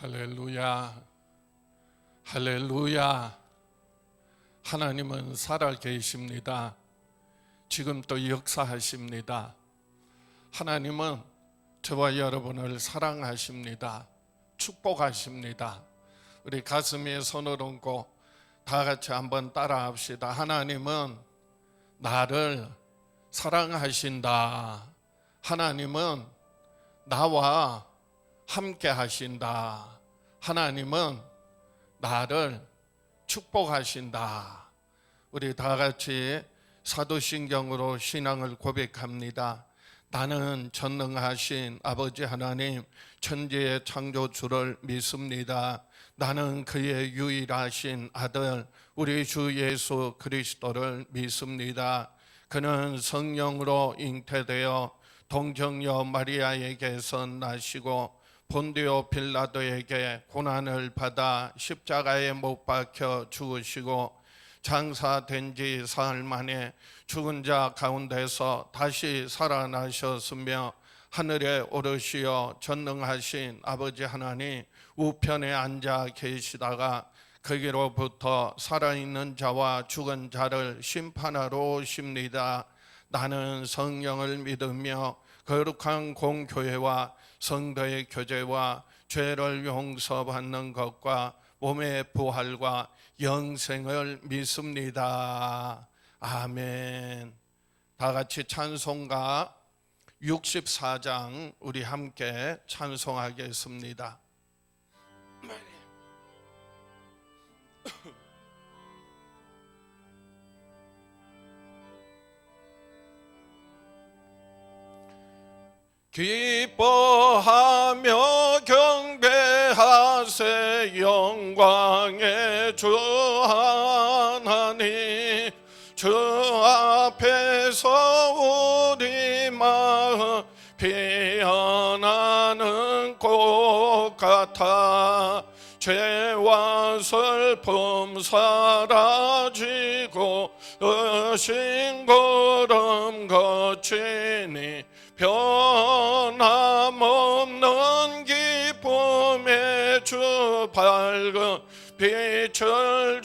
할렐루야, 할렐루야. 하나님은 살아계십니다. 지금 또 역사하십니다. 하나님은 저와 여러분을 사랑하십니다. 축복하십니다. 우리 가슴에 손을 얹고 다 같이 한번 따라합시다. 하나님은 나를 사랑하신다. 하나님은 나와 함께 하신다. 하나님은 나를 축복하신다. 우리 다 같이 사도신경으로 신앙을 고백합니다. 나는 전능하신 아버지 하나님 천지의 창조주를 믿습니다. 나는 그의 유일하신 아들 우리 주 예수 그리스도를 믿습니다. 그는 성령으로 잉태되어 동정녀 마리아에게서 나시고 본디오 빌라도에게 고난을 받아 십자가에 못 박혀 죽으시고 장사된 지 사흘 만에 죽은 자 가운데서 다시 살아나셨으며 하늘에 오르시어 전능하신 아버지 하나님 우편에 앉아 계시다가 거기로부터 살아있는 자와 죽은 자를 심판하러 오십니다. 나는 성령을 믿으며 거룩한 공교회와 성도의 교제와 죄를 용서받는 것과 몸의 부활과 영생을 믿습니다. 아멘. 다 같이 찬송가 64장 우리 함께 찬송하겠습니다. 기뻐하며 경배하세 영광의 주 하나님 주 앞에서 우리 마음 피어나는 꽃 같아 죄와 슬픔 사라지고 의심거름 거치니 변함없는 기쁨의 주 밝은 빛을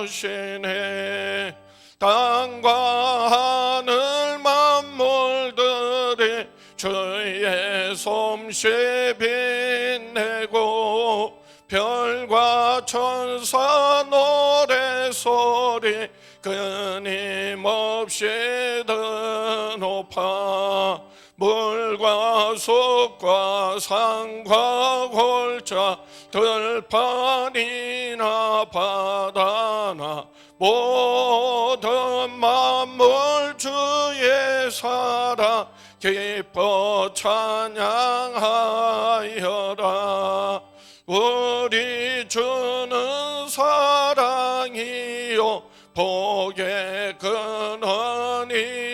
주시네. 땅과 하늘 만물들이 주의 솜씨 빛내고 별과 천사 노래소리 끊임없이 드높아 물과 숲과 산과 골짜 들판이나 바다나 모든 만물 주의 사랑 기뻐 찬양하여라. 우리 주는 사랑이요 복의 근원이시니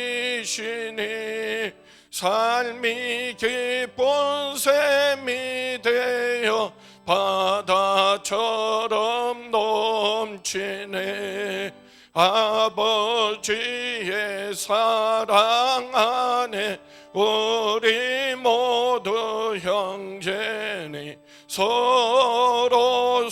삶이 기쁜 샘이 되어 바다처럼 넘치네. 아버지의 사랑 안에 우리 모두 형제니 서로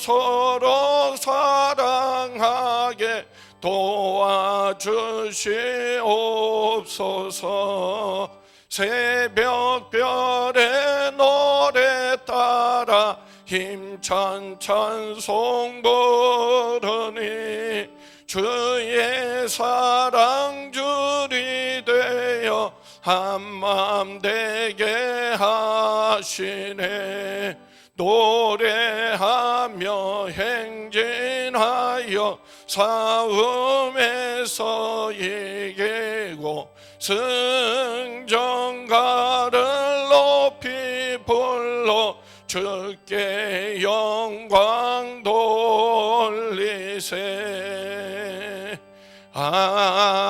사랑하게 도와주시옵소서. 새벽별의 노래 따라 힘찬 찬송 부르니 주의 사랑 줄이 되어 한맘 되게 하시네. 노래하며 행진하여 싸움에서 이기고 승전가를 높이 불러 주께 영광 돌리세. 아멘.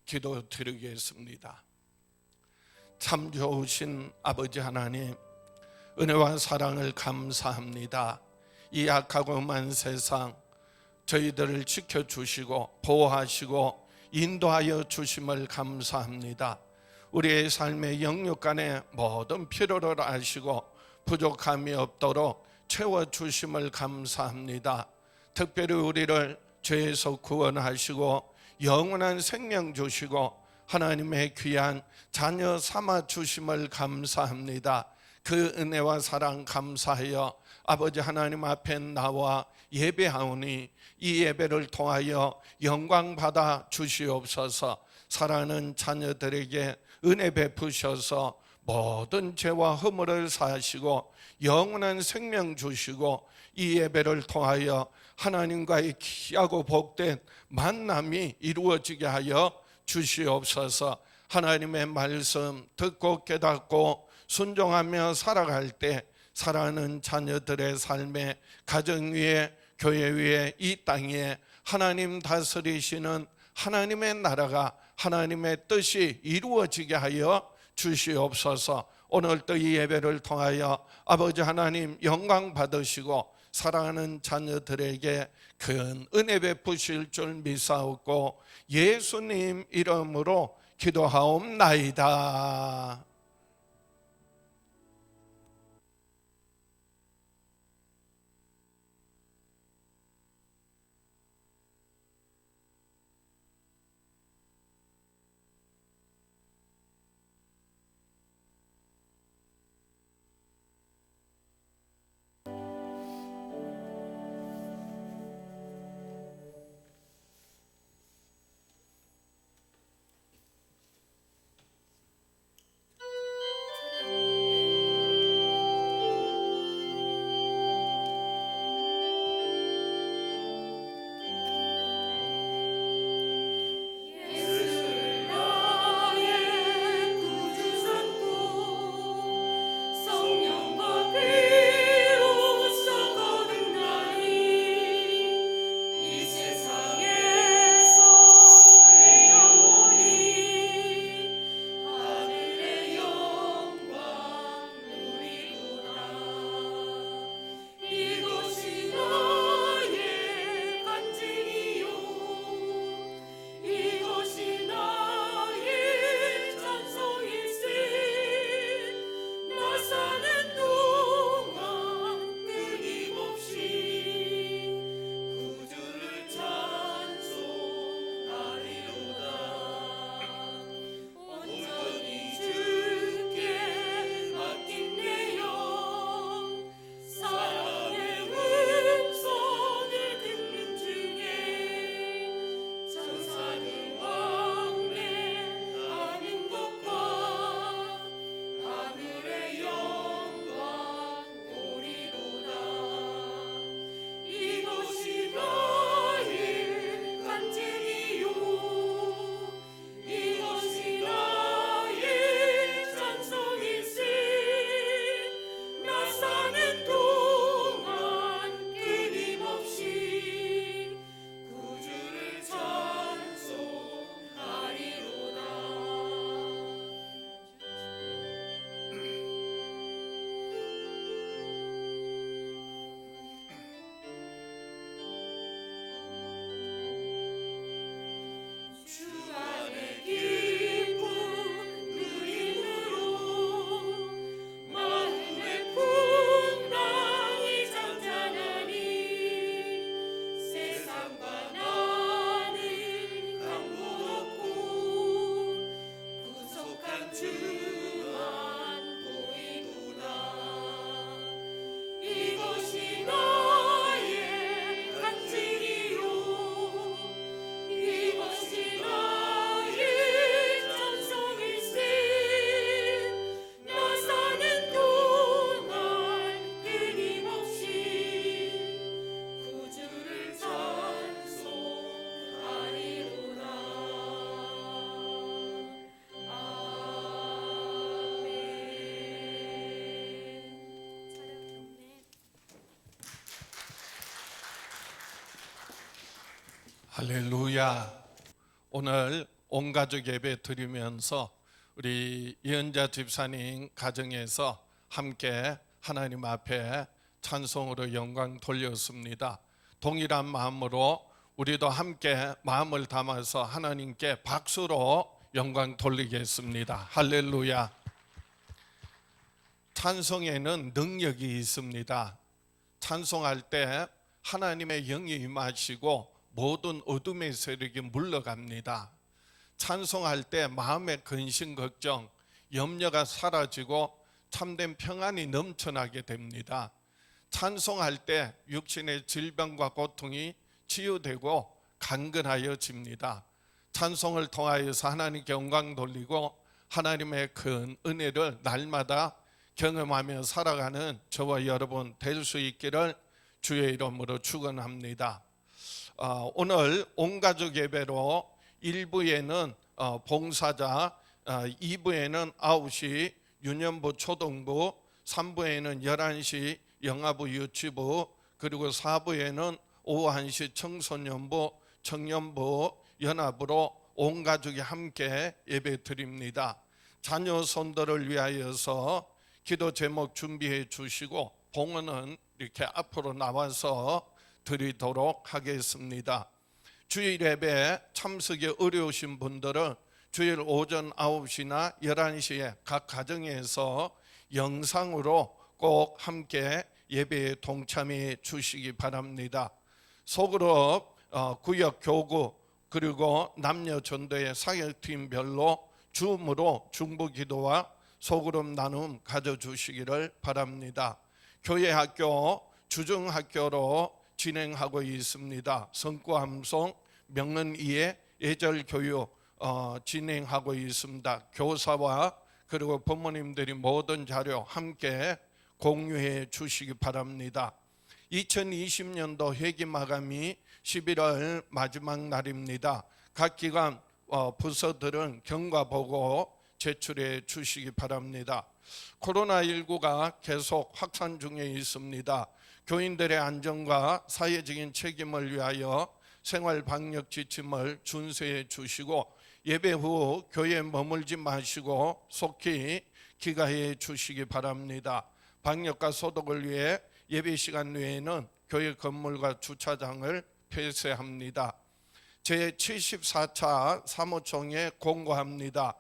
기도드리겠습니다. 참 좋으신 아버지 하나님 은혜와 사랑을 감사합니다. 이 악하고 험한 세상 저희들을 지켜주시고 보호하시고 인도하여 주심을 감사합니다. 우리의 삶의 영육간의 모든 필요를 아시고 부족함이 없도록 채워주심을 감사합니다. 특별히 우리를 죄에서 구원하시고 영원한 생명 주시고 하나님의 귀한 자녀 삼아 주심을 감사합니다. 그 은혜와 사랑 감사하여 아버지 하나님 앞에 나와 예배하오니 이 예배를 통하여 영광 받아 주시옵소서. 사랑하는 자녀들에게 은혜 베푸셔서 모든 죄와 허물을 사하시고 영원한 생명 주시고 이 예배를 통하여 하나님과의 귀하고 복된 만남이 이루어지게 하여 주시옵소서. 하나님의 말씀 듣고 깨닫고 순종하며 살아갈 때 사랑하는 자녀들의 삶에 가정 위에 교회 위에 이 땅에 하나님 다스리시는 하나님의 나라가 하나님의 뜻이 이루어지게 하여 주시옵소서. 오늘도 이 예배를 통하여 아버지 하나님 영광 받으시고 사랑하는 자녀들에게 큰 은혜 베푸실 줄 믿사옵고 예수님 이름으로 기도하옵나이다. 할렐루야. 오늘 온 가족 예배 드리면서 우리 이은자 집사님 가정에서 함께 하나님 앞에 찬송으로 영광 돌렸습니다. 동일한 마음으로 우리도 함께 마음을 담아서 하나님께 박수로 영광 돌리겠습니다. 할렐루야. 찬송에는 능력이 있습니다. 찬송할 때 하나님의 영이 임하시고 모든 어둠의 세력이 물러갑니다. 찬송할 때 마음의 근심 걱정, 염려가 사라지고 참된 평안이 넘쳐나게 됩니다. 찬송할 때 육신의 질병과 고통이 치유되고 강건하여집니다. 찬송을 통하여서 하나님께 영광 돌리고 하나님의 큰 은혜를 날마다 경험하며 살아가는 저와 여러분 될 수 있기를 주의 이름으로 축원합니다. 오늘 온가족 예배로 1부에는 봉사자, 2부에는 9시 유년부 초등부, 3부에는 11시 영아부 유치부, 그리고 4부에는 오후 1시 청소년부, 청년부, 연합으로 온 가족이 함께 예배 드립니다. 자녀 손들을 위하여서 기도 제목 준비해 주시고 봉헌은 이렇게 앞으로 나와서 드리도록 하겠습니다. 주일 예배 참석이 어려우신 분들은 주일 오전 9시나 11시에 각 가정에서 영상으로 꼭 함께 예배에 동참해 주시기 바랍니다. 소그룹, 구역 교구, 그리고 남녀 전도의 사역팀별로 줌으로 중보기도와 소그룹 나눔 가져주시기를 바랍니다. 교회 학교, 주중학교로 진행하고 있습니다. 성구함송, 명론이의 예절교육 진행하고 있습니다. 교사와 그리고 부모님들이 모든 자료 함께 공유해 주시기 바랍니다. 2020년도 회기 마감이 11월 마지막 날입니다. 각 기관 부서들은 경과보고 제출해 주시기 바랍니다. 코로나19가 계속 확산 중에 있습니다. 교인들의 안전과 사회적인 책임을 위하여 생활 방역 지침을 준수해 주시고 예배 후 교회에 머물지 마시고 속히 귀가해 주시기 바랍니다. 방역과 소독을 위해 예배 시간 외에는 교회 건물과 주차장을 폐쇄합니다. 제74차 사무총회 공고합니다.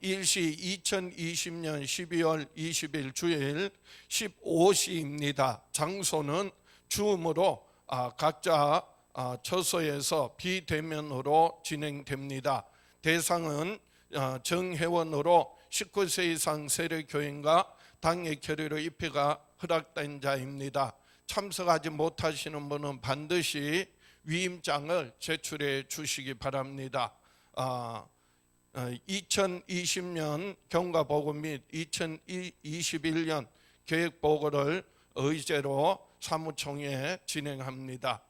일시 2020년 12월 20일 주일 15시입니다. 장소는 줌으로 각자 처소에서 비대면으로 진행됩니다. 대상은 정회원으로 19세 이상 세례교인과 당의 결의로 입회가 허락된 자입니다. 참석하지 못하시는 분은 반드시 위임장을 제출해 주시기 바랍니다. 2020년 경과보고 및 2021년 계획보고를 의제로 사무총회 진행합니다.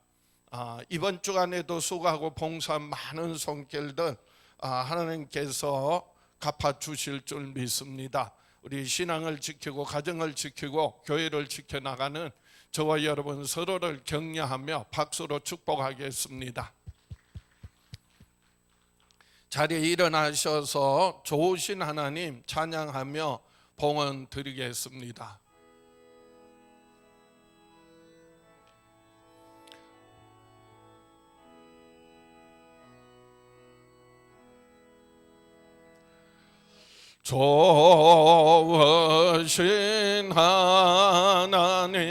이번 주간에도 수고하고 봉사한 많은 손길들 하나님께서 갚아주실 줄 믿습니다. 우리 신앙을 지키고 가정을 지키고 교회를 지켜나가는 저와 여러분 서로를 격려하며 박수로 축복하겠습니다. 자리에 일어나셔서 좋으신 하나님 찬양하며 봉헌 드리겠습니다. 좋으신 하나님,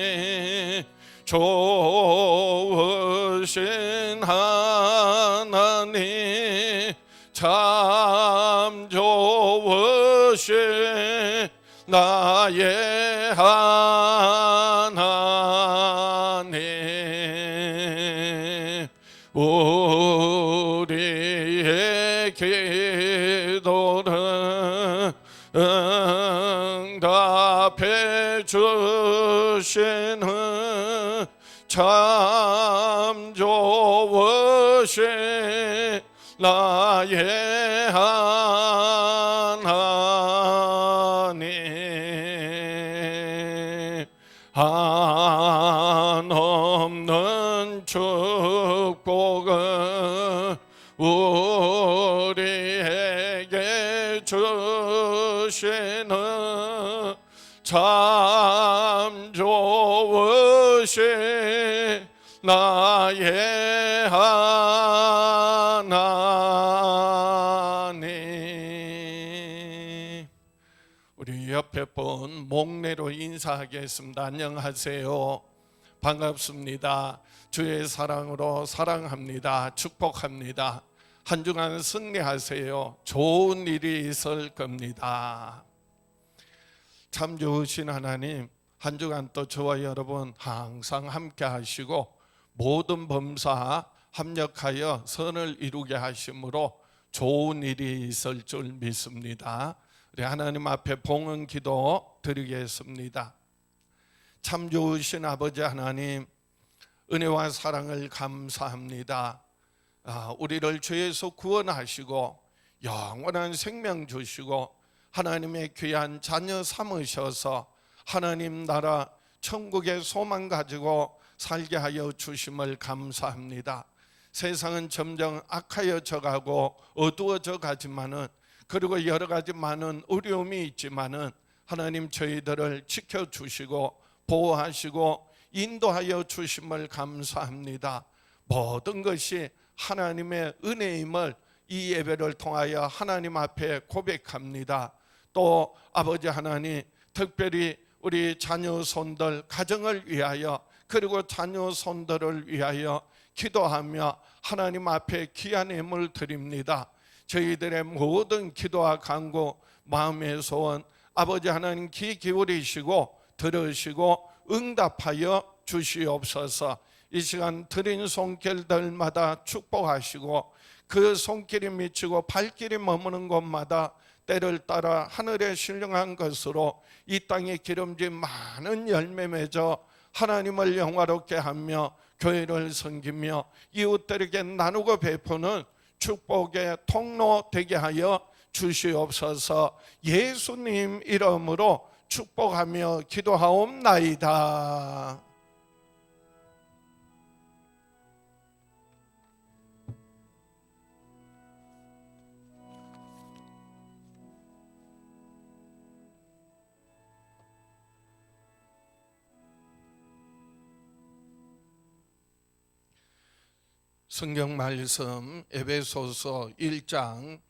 좋으신 하나님, 참 좋으신 나의 하나님, 우리의 기도를 응답해 주시는 참 좋으신 나의 하나님, 한없는 축복을 우리에게 주시는 참 좋으신 나의 하나님, 앞에 본 목례로 인사하겠습니다. 안녕하세요. 반갑습니다. 주의 사랑으로 사랑합니다. 축복합니다. 한 주간 승리하세요. 좋은 일이 있을 겁니다. 참 좋으신 하나님, 한 주간 또 저와 여러분 항상 함께 하시고 모든 범사 합력하여 선을 이루게 하심으로 좋은 일이 있을 줄 믿습니다. 우리 하나님 앞에 봉헌 기도 드리겠습니다. 참 좋으신 아버지 하나님, 은혜와 사랑을 감사합니다. 우리를 죄에서 구원하시고 영원한 생명 주시고 하나님의 귀한 자녀 삼으셔서 하나님 나라 천국의 소망 가지고 살게 하여 주심을 감사합니다. 세상은 점점 악하여져 가고 어두워져 가지만은, 그리고 여러 가지 많은 어려움이 있지만은 하나님 저희들을 지켜주시고 보호하시고 인도하여 주심을 감사합니다. 모든 것이 하나님의 은혜임을 이 예배를 통하여 하나님 앞에 고백합니다. 또 아버지 하나님, 특별히 우리 자녀손들 가정을 위하여 그리고 자녀손들을 위하여 기도하며 하나님 앞에 귀한 예물 드립니다. 저희들의 모든 기도와 간구, 마음의 소원 아버지 하나님 귀 기울이시고 들으시고 응답하여 주시옵소서. 이 시간 드린 손길들마다 축복하시고 그 손길이 미치고 발길이 머무는 곳마다 때를 따라 하늘에 신령한 것으로 이 땅에 기름진 많은 열매 맺어 하나님을 영화롭게 하며 교회를 섬기며 이웃들에게 나누고 베푸는 축복의 통로 되게 하여 주시옵소서. 예수님 이름으로 축복하며 기도하옵나이다. 성경 말씀 에베소서 1장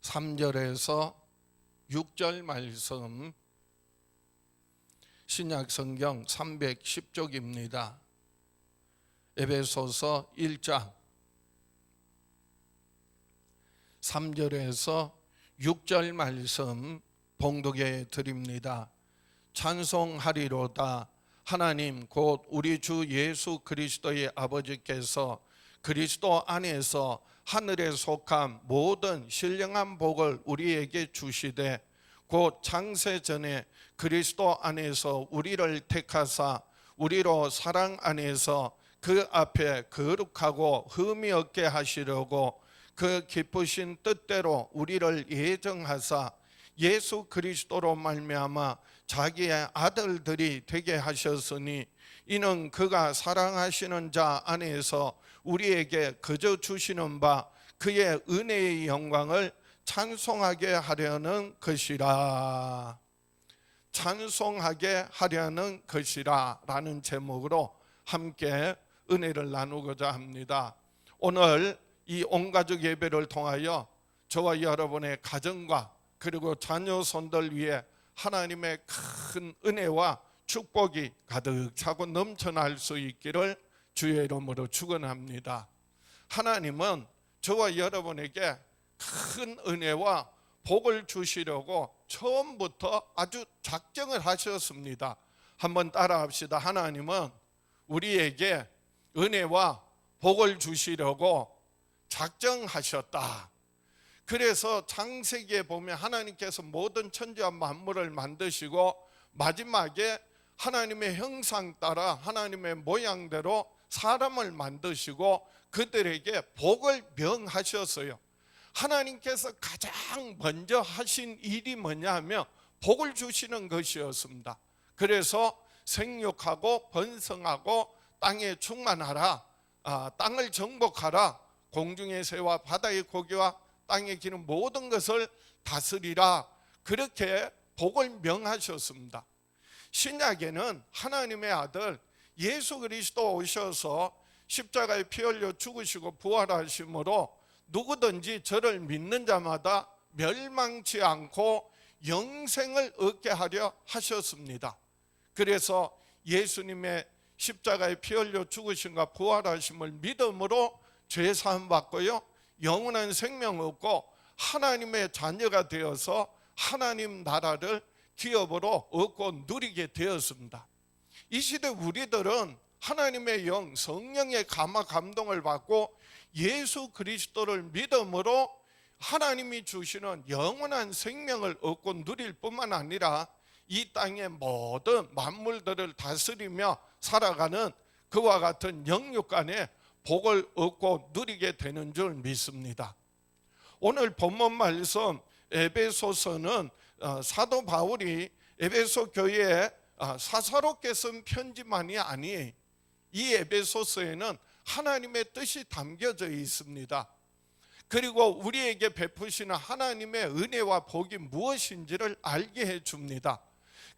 3절에서 6절 말씀, 신약 성경 310쪽입니다. 에베소서 1장 3절에서 6절 말씀 봉독해 드립니다. 찬송하리로다. 하나님 곧 우리 주 예수 그리스도의 아버지께서 그리스도 안에서 하늘에 속한 모든 신령한 복을 우리에게 주시되 곧 창세전에 그리스도 안에서 우리를 택하사 우리로 사랑 안에서 그 앞에 거룩하고 흠이 없게 하시려고 그 기쁘신 뜻대로 우리를 예정하사 예수 그리스도로 말미암아 자기의 아들들이 되게 하셨으니 이는 그가 사랑하시는 자 안에서 우리에게 거저 주시는 바 그의 은혜의 영광을 찬송하게 하려는 것이라. 찬송하게 하려는 것이라 라는 제목으로 함께 은혜를 나누고자 합니다. 오늘 이 온가족 예배를 통하여 저와 여러분의 가정과 그리고 자녀 손들 위에 하나님의 큰 은혜와 축복이 가득 차고 넘쳐날 수 있기를 주의 이름으로 축원합니다. 하나님은 저와 여러분에게 큰 은혜와 복을 주시려고 처음부터 아주 작정을 하셨습니다. 한번 따라합시다. 하나님은 우리에게 은혜와 복을 주시려고 작정하셨다. 그래서 창세기에 보면 하나님께서 모든 천지와 만물을 만드시고 마지막에 하나님의 형상 따라 하나님의 모양대로 사람을 만드시고 그들에게 복을 명하셨어요. 하나님께서 가장 먼저 하신 일이 뭐냐 하면 복을 주시는 것이었습니다. 그래서 생육하고 번성하고 땅에 충만하라, 땅을 정복하라, 공중의 새와 바다의 고기와 땅에 기는 모든 것을 다스리라, 그렇게 복을 명하셨습니다. 신약에는 하나님의 아들 예수 그리스도 오셔서 십자가에 피 흘려 죽으시고 부활하심으로 누구든지 저를 믿는 자마다 멸망치 않고 영생을 얻게 하려 하셨습니다. 그래서 예수님의 십자가에 피 흘려 죽으심과 부활하심을 믿음으로 죄 사함 받고요, 영원한 생명 얻고 하나님의 자녀가 되어서 하나님 나라를 기업으로 얻고 누리게 되었습니다. 이 시대 우리들은 하나님의 영, 성령의 감화 감동을 받고 예수 그리스도를 믿음으로 하나님이 주시는 영원한 생명을 얻고 누릴 뿐만 아니라 이 땅의 모든 만물들을 다스리며 살아가는 그와 같은 영육간의 복을 얻고 누리게 되는 줄 믿습니다. 오늘 본문 말씀 에베소서는 사도 바울이 에베소 교회에 사사롭게 쓴 편지만이 아니, 이 에베소서에는 하나님의 뜻이 담겨져 있습니다. 그리고 우리에게 베푸시는 하나님의 은혜와 복이 무엇인지를 알게 해줍니다.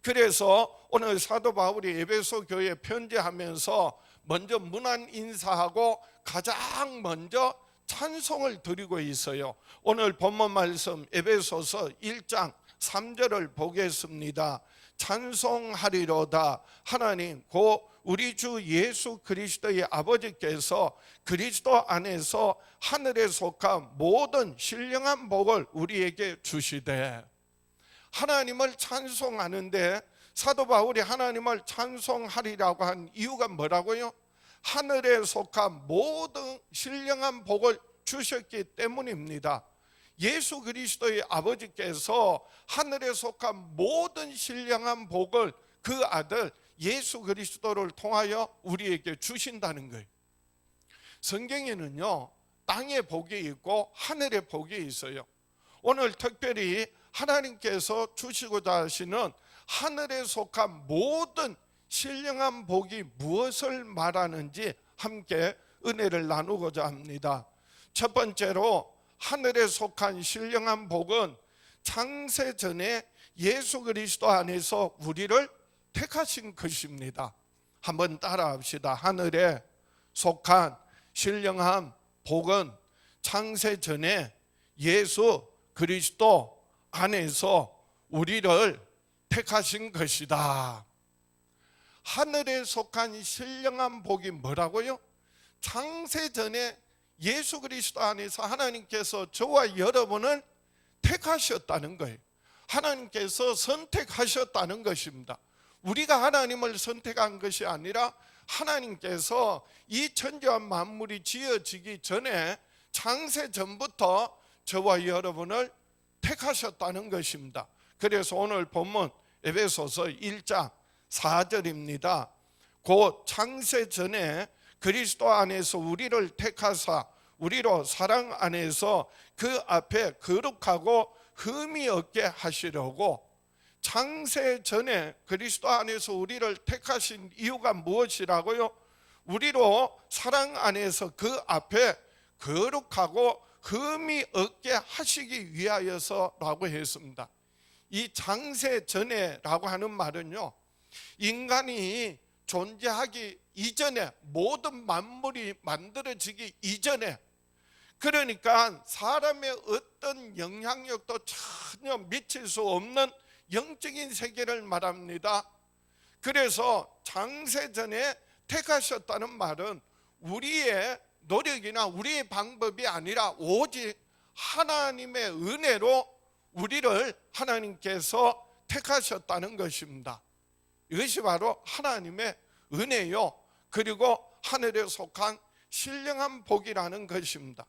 그래서 오늘 사도 바울이 에베소 교회에 편지하면서 먼저 문안 인사하고 가장 먼저 찬송을 드리고 있어요. 오늘 본문 말씀 에베소서 1장 3절을 보겠습니다. 찬송하리로다 하나님 곧 우리 주 예수 그리스도의 아버지께서 그리스도 안에서 하늘에 속한 모든 신령한 복을 우리에게 주시되. 하나님을 찬송하는데 사도 바울이 하나님을 찬송하리라고 한 이유가 뭐라고요? 하늘에 속한 모든 신령한 복을 주셨기 때문입니다. 예수 그리스도의 아버지께서 하늘에 속한 모든 신령한 복을 그 아들 예수 그리스도를 통하여 우리에게 주신다는 거예요. 성경에는요, 땅의 복이 있고 하늘의 복이 있어요. 오늘 특별히 하나님께서 주시고자 하시는 하늘에 속한 모든 신령한 복이 무엇을 말하는지 함께 은혜를 나누고자 합니다. 첫 번째로 하늘에 속한 신령한 복은 창세 전에 예수 그리스도 안에서 우리를 택하신 것입니다. 한번 따라합시다. 하늘에 속한 신령한 복은 창세 전에 예수 그리스도 안에서 우리를 택하신 것이다. 하늘에 속한 신령한 복이 뭐라고요? 창세 전에 예수 그리스도 안에서 하나님께서 저와 여러분을 택하셨다는 거예요. 하나님께서 선택하셨다는 것입니다. 우리가 하나님을 선택한 것이 아니라 하나님께서 이 천지와 만물이 지어지기 전에 창세 전부터 저와 여러분을 택하셨다는 것입니다. 그래서 오늘 본문 에베소서 1장 4절입니다. 곧 창세 전에 그리스도 안에서 우리를 택하사 우리로 사랑 안에서 그 앞에 거룩하고 흠이 없게 하시려고. 창세 전에 그리스도 안에서 우리를 택하신 이유가 무엇이라고요? 우리로 사랑 안에서 그 앞에 거룩하고 흠이 없게 하시기 위하여서라고 했습니다. 이 창세 전에라고 하는 말은요, 인간이 존재하기 이전에, 모든 만물이 만들어지기 이전에, 그러니까 사람의 어떤 영향력도 전혀 미칠 수 없는 영적인 세계를 말합니다. 그래서 창세 전에 택하셨다는 말은 우리의 노력이나 우리의 방법이 아니라 오직 하나님의 은혜로 우리를 하나님께서 택하셨다는 것입니다. 이것이 바로 하나님의 은혜요, 그리고 하늘에 속한 신령한 복이라는 것입니다.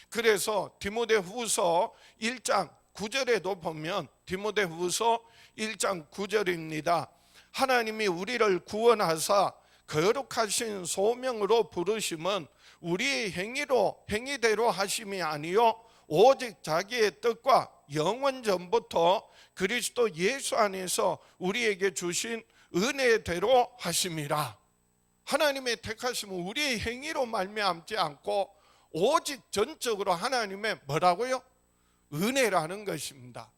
그래서 디모데후서 1장 9절에도 보면, 디모데후서 1장 9절입니다. 하나님이 우리를 구원하사 거룩하신 소명으로 부르심은 우리의 행위대로 하심이 아니요 오직 자기의 뜻과 영원 전부터 그리스도 예수 안에서 우리에게 주신 은혜대로 하심이라. 하나님의 택하심은 우리의 행위로 말미암지 않고 오직 전적으로 하나님의 뭐라고요? 은혜라는 것입니다.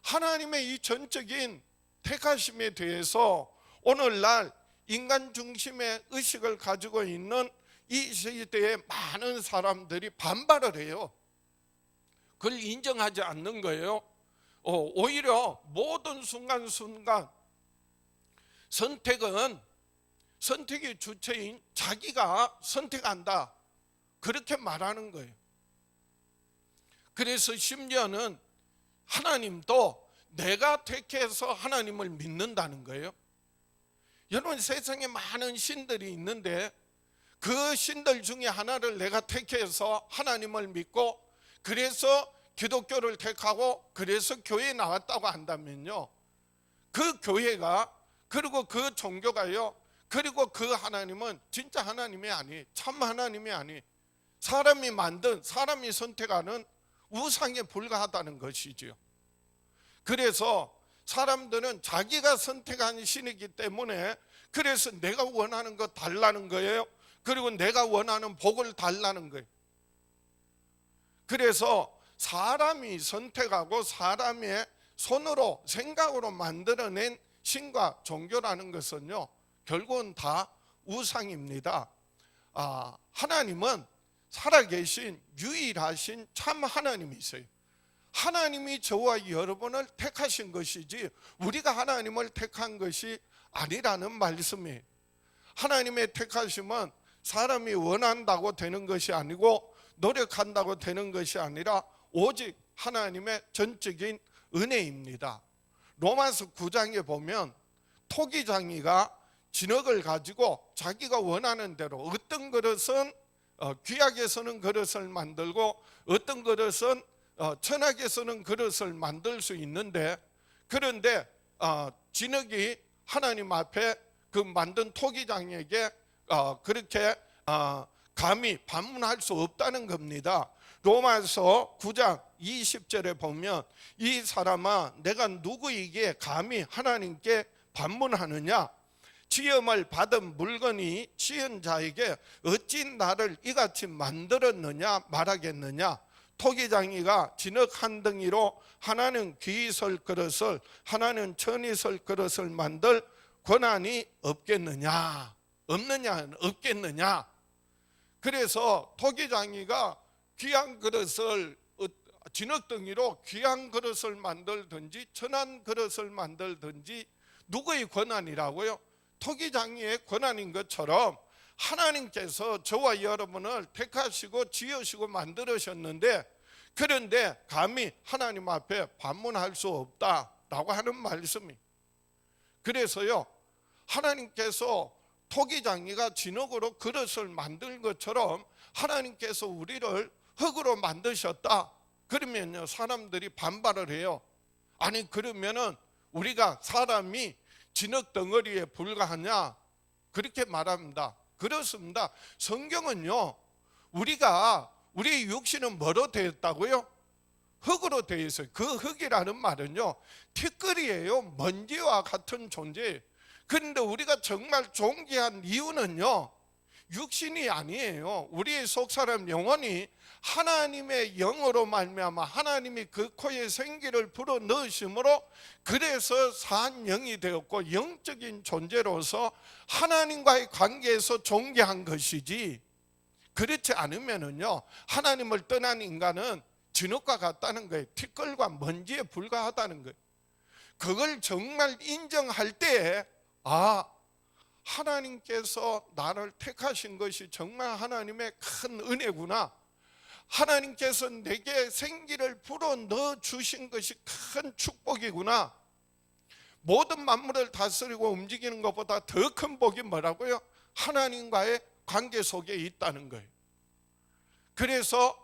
하나님의 이 전적인 택하심에 대해서 오늘날 인간 중심의 의식을 가지고 있는 이 시대의 많은 사람들이 반발을 해요. 그걸 인정하지 않는 거예요. 오히려 모든 순간순간 선택의 주체인 자기가 선택한다, 그렇게 말하는 거예요. 그래서 심지어는 하나님도 내가 택해서 하나님을 믿는다는 거예요. 여러분, 세상에 많은 신들이 있는데 그 신들 중에 하나를 내가 택해서 하나님을 믿고 그래서 기독교를 택하고 그래서 교회에 나왔다고 한다면요, 그 교회가, 그리고 그 종교가요, 그리고 그 하나님은 진짜 하나님이 아니, 참 하나님이 아니, 사람이 만든, 사람이 선택하는 우상에 불과하다는 것이지요. 그래서 사람들은 자기가 선택한 신이기 때문에 그래서 내가 원하는 거 달라는 거예요. 그리고 내가 원하는 복을 달라는 거예요. 그래서 사람이 선택하고 사람의 손으로 생각으로 만들어낸 신과 종교라는 것은요, 결국은 다 우상입니다. 하나님은 살아계신 유일하신 참 하나님이세요. 하나님이 저와 여러분을 택하신 것이지 우리가 하나님을 택한 것이 아니라는 말씀이에요. 하나님의 택하심은 사람이 원한다고 되는 것이 아니고 노력한다고 되는 것이 아니라 오직 하나님의 전적인 은혜입니다. 로마서 9장에 보면 토기장이가 진흙을 가지고 자기가 원하는 대로 어떤 그릇은 귀하게 쓰는 그릇을 만들고 어떤 그릇은 천하게 쓰는 그릇을 만들 수 있는데, 그런데 진흙이 하나님 앞에 그 만든 토기장에게 그렇게 감히 반문할 수 없다는 겁니다. 로마서 9장 20절에 보면 이 사람아 내가 누구에게 감히 하나님께 반문하느냐, 지음을 받은 물건이 지은 자에게 어찌 나를 이같이 만들었느냐 말하겠느냐. 토기장이가 진흙 한 덩이로 하나는 귀히 설 그릇을 하나는 천히 설 그릇을 만들 권한이 없겠느냐, 없느냐 없겠느냐. 그래서 토기장이가 귀한 그릇을 진흙 덩이로 귀한 그릇을 만들든지 천한 그릇을 만들든지 누구의 권한이라고요? 토기장이의 권한인 것처럼 하나님께서 저와 여러분을 택하시고 지으시고 만들으셨는데, 그런데 감히 하나님 앞에 반문할 수 없다라고 하는 말씀이. 그래서요, 하나님께서 토기장이가 진흙으로 그릇을 만든 것처럼 하나님께서 우리를 흙으로 만드셨다. 그러면요, 사람들이 반발을 해요. 아니 그러면은 우리가 사람이 진흙 덩어리에 불과하냐, 그렇게 말합니다. 그렇습니다. 성경은요, 우리의 육신은 뭐로 되었다고요? 흙으로 되어 있어요. 그 흙이라는 말은요, 티끌이에요. 먼지와 같은 존재예요. 그런데 우리가 정말 존귀한 이유는요, 육신이 아니에요. 우리의 속사람 영혼이 하나님의 영으로 말미암아 하나님이 그 코에 생기를 불어 넣으심으로 그래서 산 영이 되었고 영적인 존재로서 하나님과의 관계에서 존귀한 것이지, 그렇지 않으면은요, 하나님을 떠난 인간은 진흙과 같다는 거예요. 티끌과 먼지에 불과하다는 거예요. 그걸 정말 인정할 때에 하나님께서 나를 택하신 것이 정말 하나님의 큰 은혜구나, 하나님께서 내게 생기를 불어 넣어 주신 것이 큰 축복이구나. 모든 만물을 다스리고 움직이는 것보다 더 큰 복이 뭐라고요? 하나님과의 관계 속에 있다는 거예요. 그래서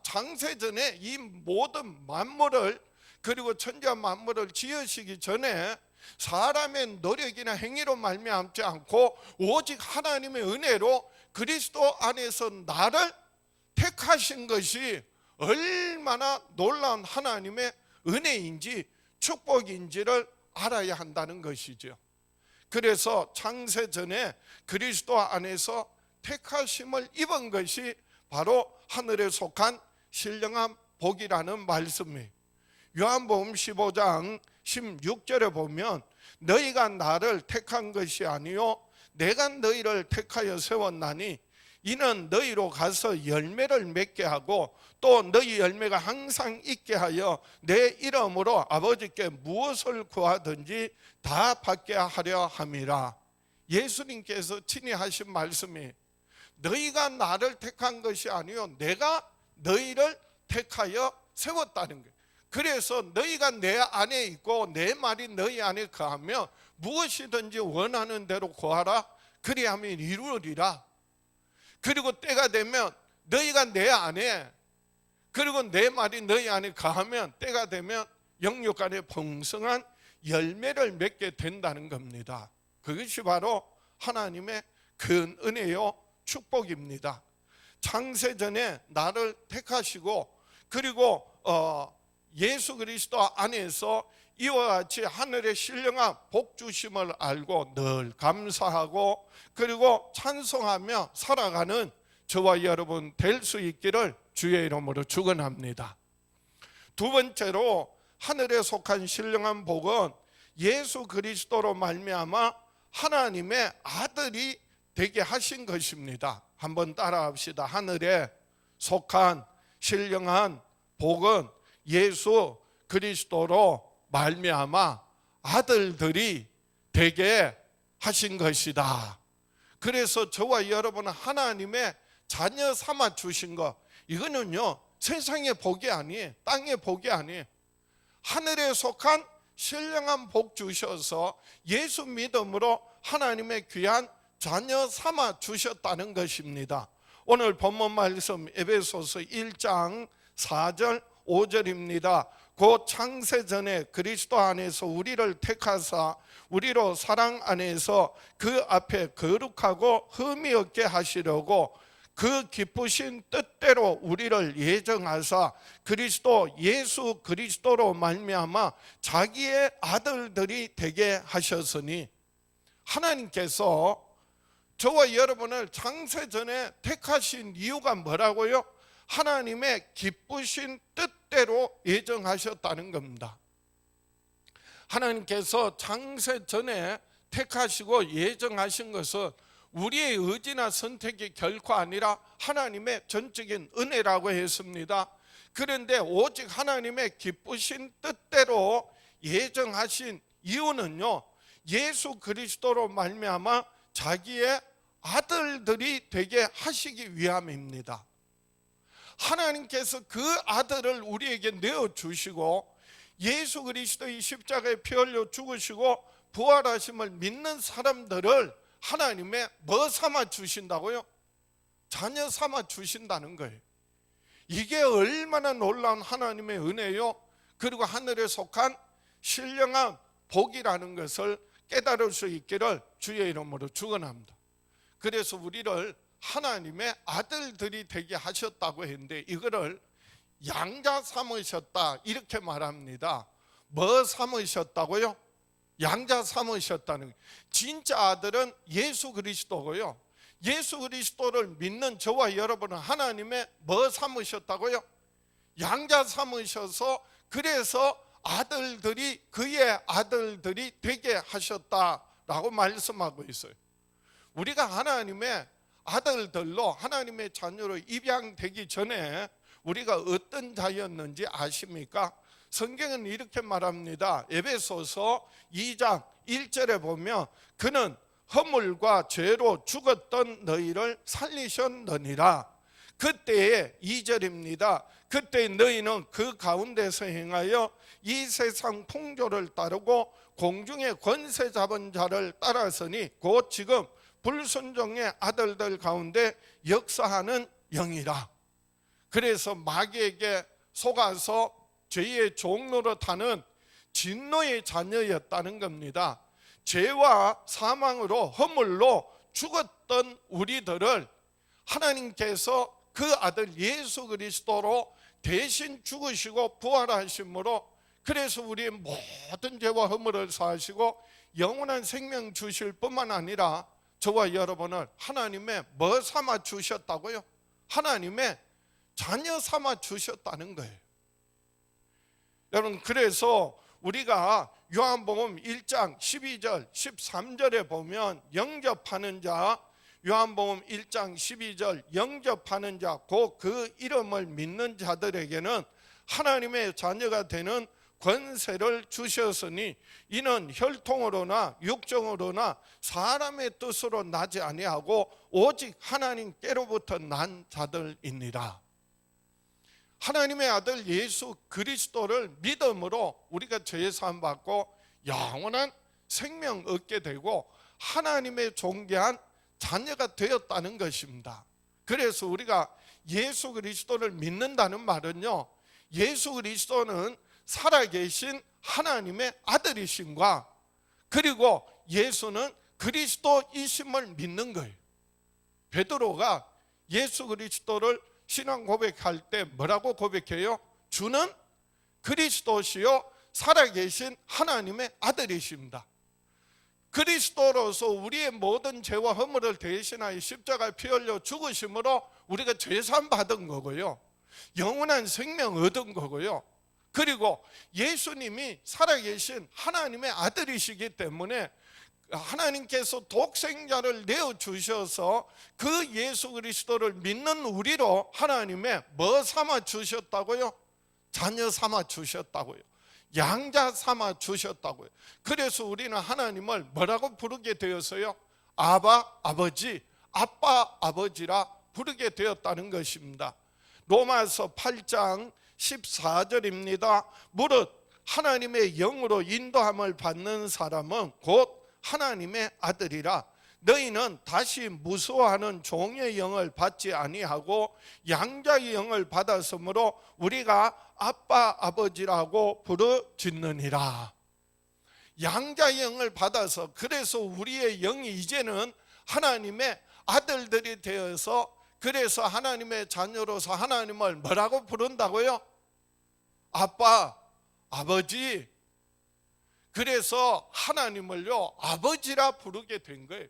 창세전에 이 모든 만물을, 그리고 천지와 만물을 지으시기 전에 사람의 노력이나 행위로 말미암지 않고 오직 하나님의 은혜로 그리스도 안에서 나를 택하신 것이 얼마나 놀라운 하나님의 은혜인지 축복인지를 알아야 한다는 것이죠. 그래서 창세전에 그리스도 안에서 택하심을 입은 것이 바로 하늘에 속한 신령한 복이라는 말씀이에요. 요한복음 15장 16절에 보면 너희가 나를 택한 것이 아니요 내가 너희를 택하여 세웠나니 이는 너희로 가서 열매를 맺게 하고 또 너희 열매가 항상 있게 하여 내 이름으로 아버지께 무엇을 구하든지 다 받게 하려 함이라. 예수님께서 친히 하신 말씀이 너희가 나를 택한 것이 아니요 내가 너희를 택하여 세웠다는 거예요. 그래서 너희가 내 안에 있고 내 말이 너희 안에 거하며 무엇이든지 원하는 대로 구하라. 그리하면 이루리라. 그리고 때가 되면 너희가 내 안에, 그리고 내 말이 너희 안에 거하면 때가 되면 영육 안에 풍성한 열매를 맺게 된다는 겁니다. 그것이 바로 하나님의 큰 은혜요 축복입니다. 창세전에 나를 택하시고 그리고 예수 그리스도 안에서 이와 같이 하늘의 신령한 복 주심을 알고 늘 감사하고 그리고 찬송하며 살아가는 저와 여러분 될 수 있기를 주의 이름으로 축원합니다. 두 번째로 하늘에 속한 신령한 복은 예수 그리스도로 말미암아 하나님의 아들이 되게 하신 것입니다. 한번 따라합시다. 하늘에 속한 신령한 복은 예수 그리스도로 말미암아 아들들이 되게 하신 것이다. 그래서 저와 여러분은 하나님의 자녀 삼아 주신 것, 이거는요 세상의 복이 아니에요. 땅의 복이 아니에요. 하늘에 속한 신령한 복 주셔서 예수 믿음으로 하나님의 귀한 자녀 삼아 주셨다는 것입니다. 오늘 본문 말씀 에베소서 1장 4절 5절입니다. 곧 창세전에 그리스도 안에서 우리를 택하사 우리로 사랑 안에서 그 앞에 거룩하고 흠이 없게 하시려고 그 기쁘신 뜻대로 우리를 예정하사 그리스도 예수 그리스도로 말미암아 자기의 아들들이 되게 하셨으니, 하나님께서 저와 여러분을 창세전에 택하신 이유가 뭐라고요? 하나님의 기쁘신 뜻대로 예정하셨다는 겁니다. 하나님께서 창세전에 택하시고 예정하신 것은 우리의 의지나 선택이 결코 아니라 하나님의 전적인 은혜라고 했습니다. 그런데 오직 하나님의 기쁘신 뜻대로 예정하신 이유는요, 예수 그리스도로 말미암아 자기의 아들들이 되게 하시기 위함입니다. 하나님께서 그 아들을 우리에게 내어주시고 예수 그리스도의 십자가에 피 흘려 죽으시고 부활하심을 믿는 사람들을 하나님의 뭐 삼아 주신다고요? 자녀 삼아 주신다는 거예요. 이게 얼마나 놀라운 하나님의 은혜요, 그리고 하늘에 속한 신령한 복이라는 것을 깨달을 수 있기를 주의 이름으로 축원합니다. 그래서 우리를 하나님의 아들들이 되게 하셨다고 했는데 이거를 양자 삼으셨다 이렇게 말합니다. 뭐 삼으셨다고요? 양자 삼으셨다는 거예요. 진짜 아들은 예수 그리스도고요, 예수 그리스도를 믿는 저와 여러분은 하나님의 뭐 삼으셨다고요? 양자 삼으셔서 그래서 아들들이 그의 아들들이 되게 하셨다라고 말씀하고 있어요. 우리가 하나님의 아들들로 하나님의 자녀로 입양되기 전에 우리가 어떤 자였는지 아십니까? 성경은 이렇게 말합니다. 에베소서 2장 1절에 보면 그는 허물과 죄로 죽었던 너희를 살리셨느니라. 그때의 2절입니다. 그때 너희는 그 가운데서 행하여 이 세상 풍조를 따르고 공중의 권세 잡은 자를 따라서니 곧 지금 불순종의 아들들 가운데 역사하는 영이라. 그래서 마귀에게 속아서 죄의 종로로 타는 진노의 자녀였다는 겁니다. 죄와 사망으로 허물로 죽었던 우리들을 하나님께서 그 아들 예수 그리스도로 대신 죽으시고 부활하심으로 그래서 우리의 모든 죄와 허물을 사하시고 영원한 생명 주실 뿐만 아니라 저와 여러분을 하나님의 뭐 삼아 주셨다고요? 하나님의 자녀 삼아 주셨다는 거예요. 여러분, 그래서 우리가 요한복음 1장 12절 13절에 보면 영접하는 자, 요한복음 1장 12절 영접하는 자 곧 그 이름을 믿는 자들에게는 하나님의 자녀가 되는 권세를 주셨으니 이는 혈통으로나 육정으로나 사람의 뜻으로 나지 아니하고 오직 하나님께로부터 난 자들이니라. 하나님의 아들 예수 그리스도를 믿음으로 우리가 죄사함 받고 영원한 생명 얻게 되고 하나님의 존귀한 자녀가 되었다는 것입니다. 그래서 우리가 예수 그리스도를 믿는다는 말은요, 예수 그리스도는 살아계신 하나님의 아들이심과 그리고 예수는 그리스도이심을 믿는 거예요. 베드로가 예수 그리스도를 신앙 고백할 때 뭐라고 고백해요? 주는 그리스도시요 살아계신 하나님의 아들이십니다. 그리스도로서 우리의 모든 죄와 허물을 대신하여 십자가에 피 흘려 죽으심으로 우리가 죄사함 받은 거고요, 영원한 생명 얻은 거고요, 그리고 예수님이 살아계신 하나님의 아들이시기 때문에 하나님께서 독생자를 내어주셔서 그 예수 그리스도를 믿는 우리로 하나님의 뭐 삼아 주셨다고요? 자녀 삼아 주셨다고요. 양자 삼아 주셨다고요. 그래서 우리는 하나님을 뭐라고 부르게 되었어요? 아바, 아버지, 아빠, 아버지라 부르게 되었다는 것입니다. 로마서 8장 14절입니다. 무릇 하나님의 영으로 인도함을 받는 사람은 곧 하나님의 아들이라. 너희는 다시 무서워하는 종의 영을 받지 아니하고 양자의 영을 받았으므로 우리가 아빠 아버지라고 부르짖느니라. 양자의 영을 받아서 그래서 우리의 영이 이제는 하나님의 아들들이 되어서 그래서 하나님의 자녀로서 하나님을 뭐라고 부른다고요? 아빠, 아버지. 그래서 하나님을요 아버지라 부르게 된 거예요.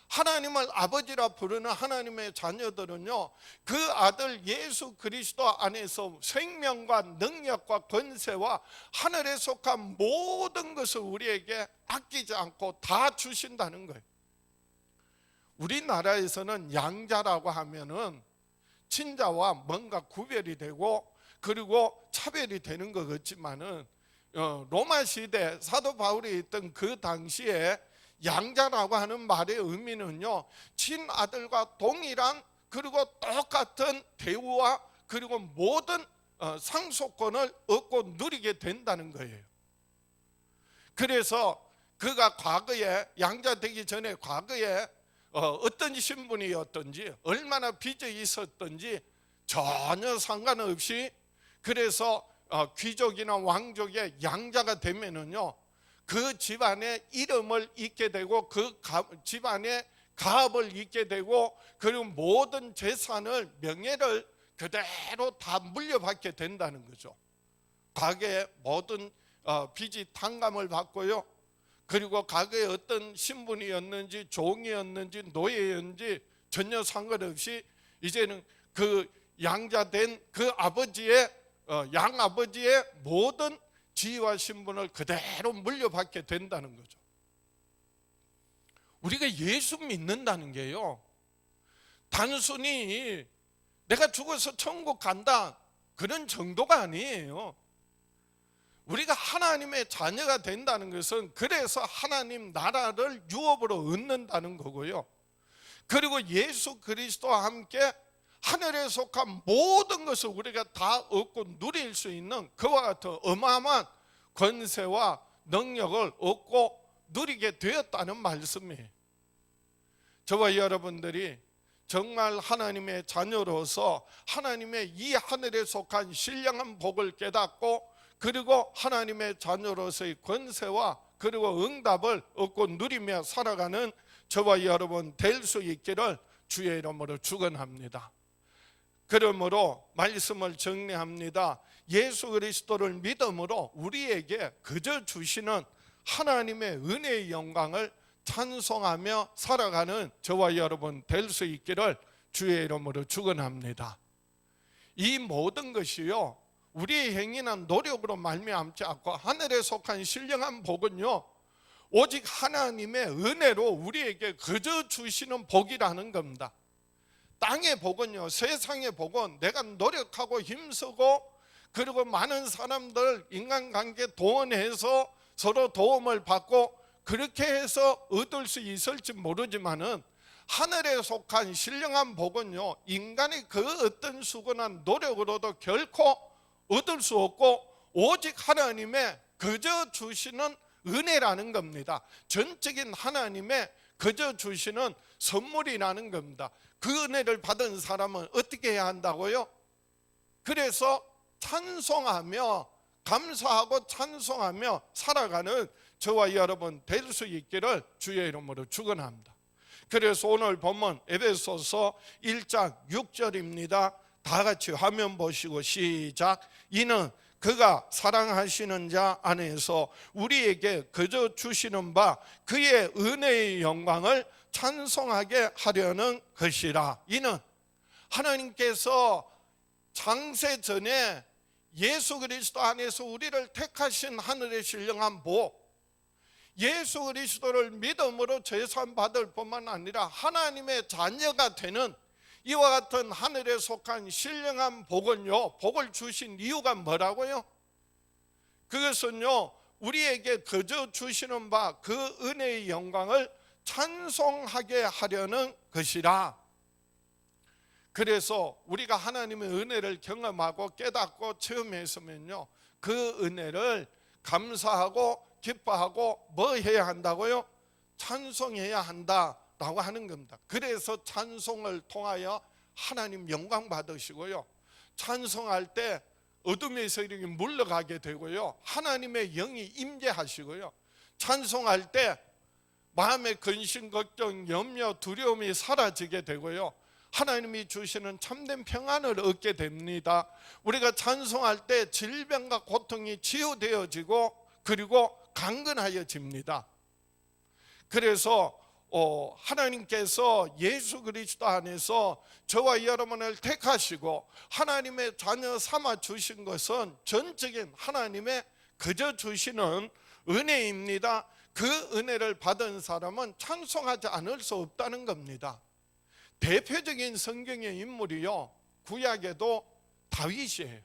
하나님을 아버지라 부르는 하나님의 자녀들은요 그 아들 예수 그리스도 안에서 생명과 능력과 권세와 하늘에 속한 모든 것을 우리에게 아끼지 않고 다 주신다는 거예요. 우리나라에서는 양자라고 하면은 친자와 뭔가 구별이 되고 그리고 차별이 되는 것 같지만은 로마 시대 사도 바울이 있던 그 당시에 양자라고 하는 말의 의미는요 친아들과 동일한 그리고 똑같은 대우와 그리고 모든 상속권을 얻고 누리게 된다는 거예요. 그래서 그가 과거에 양자 되기 전에 과거에 어떤 신분이었든지 얼마나 빚이 있었든지 전혀 상관없이 그래서 귀족이나 왕족의 양자가 되면은요 그 집안의 이름을 잇게 되고 그 집안의 가업을 잇게 되고 그리고 모든 재산을 명예를 그대로 다 물려받게 된다는 거죠. 과거에 모든 빚이 탕감을 받고요, 그리고 과거에 어떤 신분이었는지 종이었는지 노예였는지 전혀 상관없이 이제는 그 양자된 그 아버지의 양아버지의 모든 지위와 신분을 그대로 물려받게 된다는 거죠. 우리가 예수 믿는다는 게요 단순히 내가 죽어서 천국 간다 그런 정도가 아니에요. 우리가 하나님의 자녀가 된다는 것은 그래서 하나님 나라를 유업으로 얻는다는 거고요, 그리고 예수 그리스도와 함께 하늘에 속한 모든 것을 우리가 다 얻고 누릴 수 있는 그와 같은 어마어마한 권세와 능력을 얻고 누리게 되었다는 말씀이에요. 저와 여러분들이 정말 하나님의 자녀로서 하나님의 이 하늘에 속한 신령한 복을 깨닫고 그리고 하나님의 자녀로서의 권세와 그리고 응답을 얻고 누리며 살아가는 저와 여러분 될 수 있기를 주의 이름으로 축원합니다. 그러므로 말씀을 정리합니다. 예수 그리스도를 믿음으로 우리에게 그저 주시는 하나님의 은혜의 영광을 찬송하며 살아가는 저와 여러분 될 수 있기를 주의 이름으로 축원합니다. 이 모든 것이요 우리의 행위나 노력으로 말미암지 않고 하늘에 속한 신령한 복은요 오직 하나님의 은혜로 우리에게 거저 주시는 복이라는 겁니다. 땅의 복은요, 세상의 복은 내가 노력하고 힘쓰고 그리고 많은 사람들 인간관계 동원해서 서로 도움을 받고 그렇게 해서 얻을 수 있을지 모르지만은 하늘에 속한 신령한 복은요, 인간의 그 어떤 수고나 노력으로도 결코 얻을 수 없고 오직 하나님의 거저 주시는 은혜라는 겁니다. 전적인 하나님의 거저 주시는 선물이라는 겁니다. 그 은혜를 받은 사람은 어떻게 해야 한다고요? 그래서 찬송하며 감사하고 찬송하며 살아가는 저와 여러분 될 수 있기를 주의 이름으로 축원합니다. 그래서 오늘 본문 에베소서 1장 6절입니다. 다 같이 화면 보시고 시작. 이는 그가 사랑하시는 자 안에서 우리에게 거저 주시는 바 그의 은혜의 영광을 찬송하게 하려는 것이라. 이는 하나님께서 창세 전에 예수 그리스도 안에서 우리를 택하신 하늘의 신령한 복, 예수 그리스도를 믿음으로 제사받을 뿐만 아니라 하나님의 자녀가 되는 이와 같은 하늘에 속한 신령한 복은요, 복을 주신 이유가 뭐라고요? 그것은요, 우리에게 거저 주시는 바 그 은혜의 영광을 찬송하게 하려는 것이라. 그래서 우리가 하나님의 은혜를 경험하고 깨닫고 체험했으면요, 그 은혜를 감사하고 기뻐하고 뭐 해야 한다고요? 찬송해야 한다라고 하는 겁니다. 그래서 찬송을 통하여 하나님 영광 받으시고요, 찬송할 때 어둠의 세력이 물러가게 되고요, 하나님의 영이 임재하시고요, 찬송할 때 마음의 근심, 걱정, 염려, 두려움이 사라지게 되고요, 하나님이 주시는 참된 평안을 얻게 됩니다. 우리가 찬송할 때 질병과 고통이 치유되어지고 그리고 강건하여집니다. 그래서 하나님께서 예수 그리스도 안에서 저와 여러분을 택하시고 하나님의 자녀 삼아 주신 것은 전적인 하나님의 거저 주시는 은혜입니다. 그 은혜를 받은 사람은 찬송하지 않을 수 없다는 겁니다. 대표적인 성경의 인물이요, 구약에도 다윗이에요.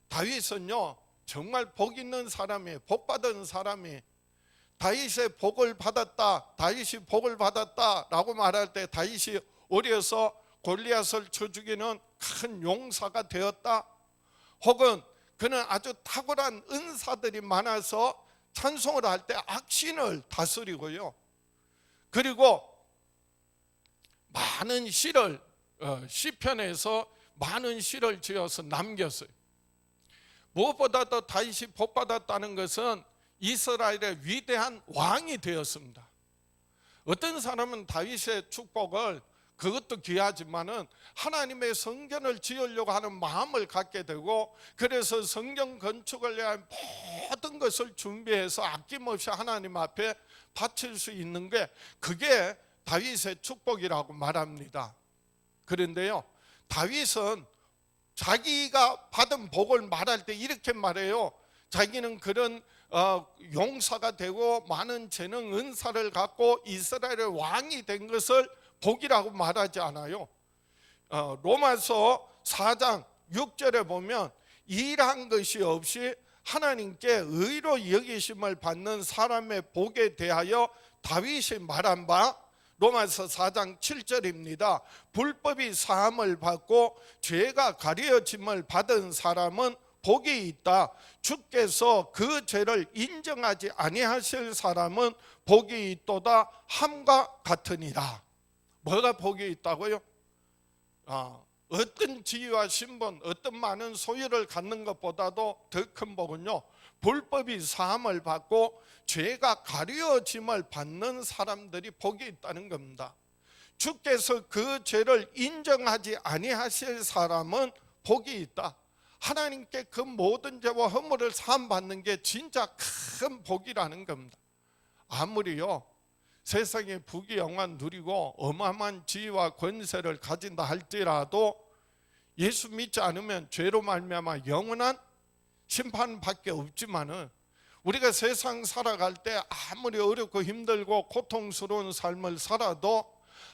다윗은요 정말 복 있는 사람이에요. 복 받은 사람이. 다윗의 복을 받았다, 다윗이 복을 받았다 라고 말할 때 다윗이 어려서 골리앗을 쳐 죽이는 큰 용사가 되었다, 혹은 그는 아주 탁월한 은사들이 많아서 찬송을 할 때 악신을 다스리고요, 그리고 많은 시를 시편에서 많은 시를 지어서 남겼어요. 무엇보다도 다윗이 복받았다는 것은 이스라엘의 위대한 왕이 되었습니다. 어떤 사람은 다윗의 축복을, 그것도 귀하지만은 하나님의 성전을 지으려고 하는 마음을 갖게 되고 그래서 성전 건축을 위한 모든 것을 준비해서 아낌없이 하나님 앞에 바칠 수 있는 게 그게 다윗의 축복이라고 말합니다. 그런데요, 다윗은 자기가 받은 복을 말할 때 이렇게 말해요. 자기는 그런 용사가 되고 많은 재능 은사를 갖고 이스라엘의 왕이 된 것을 복이라고 말하지 않아요. 로마서 4장 6절에 보면 일한 것이 없이 하나님께 의로 여기심을 받는 사람의 복에 대하여 다윗이 말한 바 로마서 4장 7절입니다. 불법이 사함을 받고 죄가 가려짐을 받은 사람은 복이 있다. 주께서 그 죄를 인정하지 아니하실 사람은 복이 있도다 함과 같으니라. 뭐가 복이 있다고요? 어떤 지위와 신분, 어떤 많은 소유를 갖는 것보다도 더 큰 복은요, 불법이 사함을 받고 죄가 가려짐을 받는 사람들이 복이 있다는 겁니다. 주께서 그 죄를 인정하지 아니하실 사람은 복이 있다. 하나님께 그 모든 죄와 허물을 사함받는 게 진짜 큰 복이라는 겁니다. 아무리요 세상의 부귀영화 누리고 어마어마한 지위와 권세를 가진다 할지라도 예수 믿지 않으면 죄로 말미암아 영원한 심판밖에 없지만은 우리가 세상 살아갈 때 아무리 어렵고 힘들고 고통스러운 삶을 살아도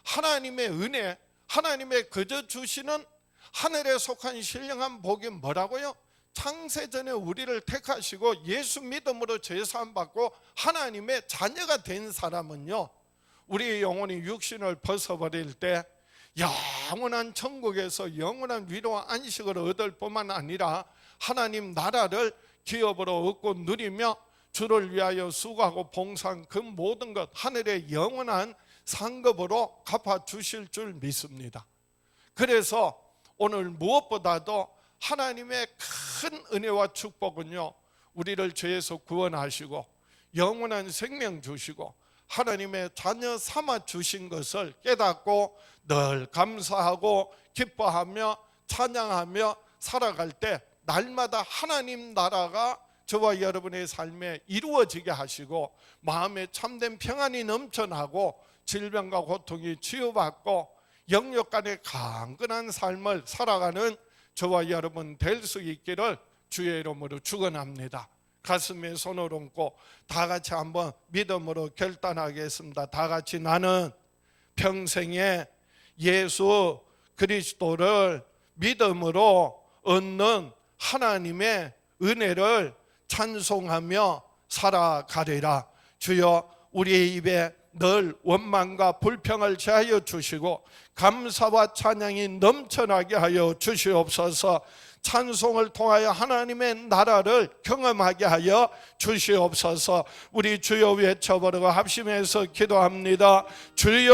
하나님의 은혜, 하나님의 거저 주시는 하늘에 속한 신령한 복이 뭐라고요? 창세전에 우리를 택하시고 예수 믿음으로 죄사함 받고 하나님의 자녀가 된 사람은요, 우리의 영혼이 육신을 벗어버릴 때 영원한 천국에서 영원한 위로와 안식을 얻을 뿐만 아니라 하나님 나라를 기업으로 얻고 누리며 주를 위하여 수고하고 봉사한 그 모든 것 하늘의 영원한 상급으로 갚아주실 줄 믿습니다. 그래서 오늘 무엇보다도 하나님의 큰 은혜와 축복은요, 우리를 죄에서 구원하시고 영원한 생명 주시고 하나님의 자녀 삼아 주신 것을 깨닫고 늘 감사하고 기뻐하며 찬양하며 살아갈 때 날마다 하나님 나라가 저와 여러분의 삶에 이루어지게 하시고 마음에 참된 평안이 넘쳐나고 질병과 고통이 치유받고 영역 간의 강건한 삶을 살아가는 저와 여러분 될 수 있기를 주의 이름으로 축원합니다. 가슴에 손을 얹고 다 같이 한번 믿음으로 결단하겠습니다. 다 같이 나는 평생에 예수 그리스도를 믿음으로 얻는 하나님의 은혜를 찬송하며 살아가리라. 주여 우리의 입에 늘 원망과 불평을 제하여 주시고 감사와 찬양이 넘쳐나게 하여 주시옵소서. 찬송을 통하여 하나님의 나라를 경험하게 하여 주시옵소서. 우리 주여 외쳐버리고 합심해서 기도합니다. 주여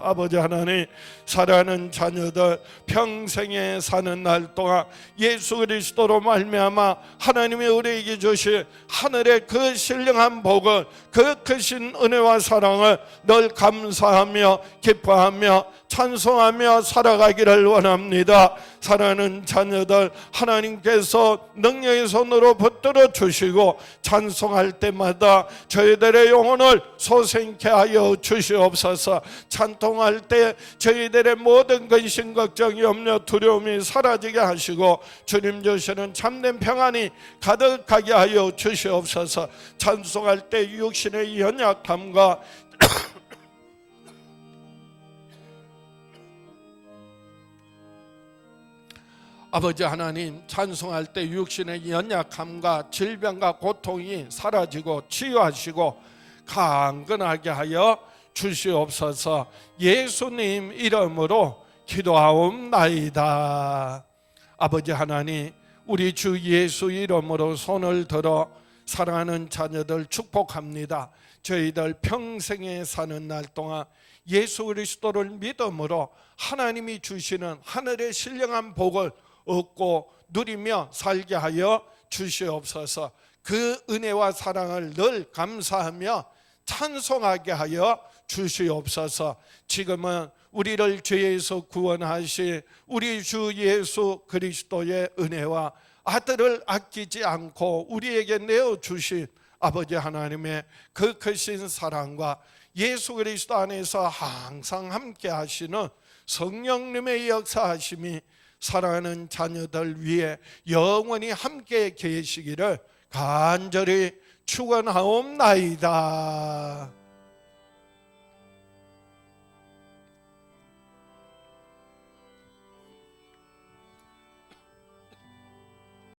아버지 하나님, 사랑하는 자녀들 평생에 사는 날 동안 예수 그리스도로 말미암아 하나님이 우리에게 주신 하늘의 그 신령한 복을, 그 크신 은혜와 사랑을 늘 감사하며 기뻐하며 찬송하며 살아가기를 원합니다. 사랑하는 자녀들 하나님께서 능력의 손으로 붙들어 주시고 찬송할 때마다 저희들의 영혼을 소생케 하여 주시옵소서. 찬송할 때 저희들의 모든 근심 걱정 염려 두려움이 사라지게 하시고 주님 주시는 참된 평안이 가득하게 하여 주시옵소서. 찬송할 때 육신의 연약함과 아버지 하나님, 찬송할 때 육신의 연약함과 질병과 고통이 사라지고 치유하시고 강건하게 하여 주시옵소서. 예수님 이름으로 기도하옵나이다. 아버지 하나님, 우리 주 예수 이름으로 손을 들어 사랑하는 자녀들 축복합니다. 저희들 평생에 사는 날 동안 예수 그리스도를 믿음으로 하나님이 주시는 하늘의 신령한 복을 얻고 누리며 살게 하여 주시옵소서. 그 은혜와 사랑을 늘 감사하며 찬송하게 하여 주시옵소서. 지금은 우리를 죄에서 구원하신 우리 주 예수 그리스도의 은혜와 아들을 아끼지 않고 우리에게 내어주신 아버지 하나님의 그 크신 사랑과 예수 그리스도 안에서 항상 함께 하시는 성령님의 역사하심이 사랑하는 자녀들 위해 영원히 함께 계시기를 간절히 축원하옵나이다.